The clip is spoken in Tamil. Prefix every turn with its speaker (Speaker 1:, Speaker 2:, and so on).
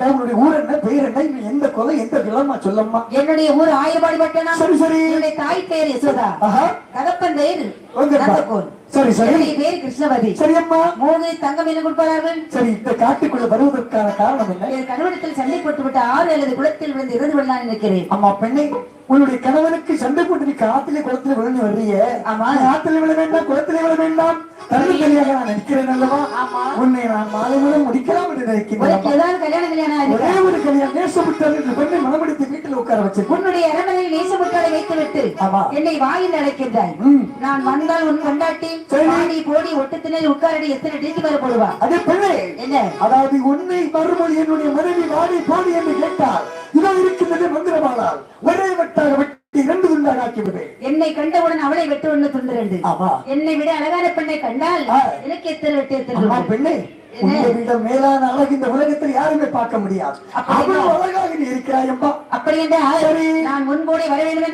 Speaker 1: கேட்டா உன்னுடைய ஊர் என்ன, பெயர் என்ன, இன்னும் எந்த குலம், எந்த கிழமா சொல்லம்மா.
Speaker 2: என்னுடைய ஊர் ஆயிரபாடி பட்டணம்.
Speaker 1: சரி சரி.
Speaker 2: என்னுடைய தாய் பெயர் யசோதா. தகப்பன் பெயர் நந்தகோன்.
Speaker 1: சரி சரி.
Speaker 2: பேர் கிருஷ்ணவதி.
Speaker 1: சரி அம்மா.
Speaker 2: மோகினி தங்கம் என்ன கொடுப்பார்கள்?
Speaker 1: சரி, இந்த காட்டுக்குள்ள வருவதற்கான காரணம் என்ன?
Speaker 2: என் கணவனத்தில் சண்டை போட்டுவிட்டு 6 அல்லது குளத்தில் விழுந்து இறந்து விடலாம் நினைக்கிறேன்.
Speaker 1: அம்மா பெண்ணை, உன்னுடைய கணவனுக்கு சண்டை போட்டு நீ காத்திலே குளத்திலே விழுந்து வர்றீங்க.
Speaker 2: ஆமா,
Speaker 1: காத்திலே விழ வேண்டாம், குளத்திலே விழ வேண்டாம், தனித்தனியாக நான் நினைக்கிறேன் அல்லவா. உன்னை நான் மாலை மூலம் முடிக்கலாம் என்று நினைக்கிறேன்.
Speaker 2: கல்யாணம்
Speaker 1: ஒரே ஒரு கல்யாணம், நேசமுட்டாள் என்று பெண்ணை மனமடித்து வீட்டில் உட்கார வச்சு
Speaker 2: உன்னுடைய அரண்மனையில் நேசமுட்டாளை வைத்து விட்டு என்னை வாயில் அழைக்கின்றாய். நான் வந்தால் உன் கொண்டாட்டி பாடி போடி ஒட்டுத்தினில் உட்காரடி எத்தனை டீக்கு வர போடுவா.
Speaker 1: அதே பெண்ணே,
Speaker 2: என்ன
Speaker 1: அதாவது உன்னை மறுமொழி என்னுடைய மனைவி வாடி போடி என்று கேட்டால் இதோ இருக்கின்றது மந்திரமானால் ஒரே வெட்டாக வெட்டி 2 துண்டாக ஆக்கிவிடுவேன்.
Speaker 2: என்னை கண்டவுடன் அவளை வெட்டு 1 துண்டு 2. என்னை விட அழகான பெண்ணை கண்டால் எனக்கு எத்தனை வெட்டு எத்தனை.
Speaker 1: பெண்ணே, உன்னை விட மேலான அழகு இந்த உலகத்தில் யாருமே பார்க்க முடியாது. அவ்வளவு அழகாக நீ இருக்கிறாய் அம்மா.
Speaker 2: அப்படி என்றால் நான் முன்போടെ வர வேண்டும் என்று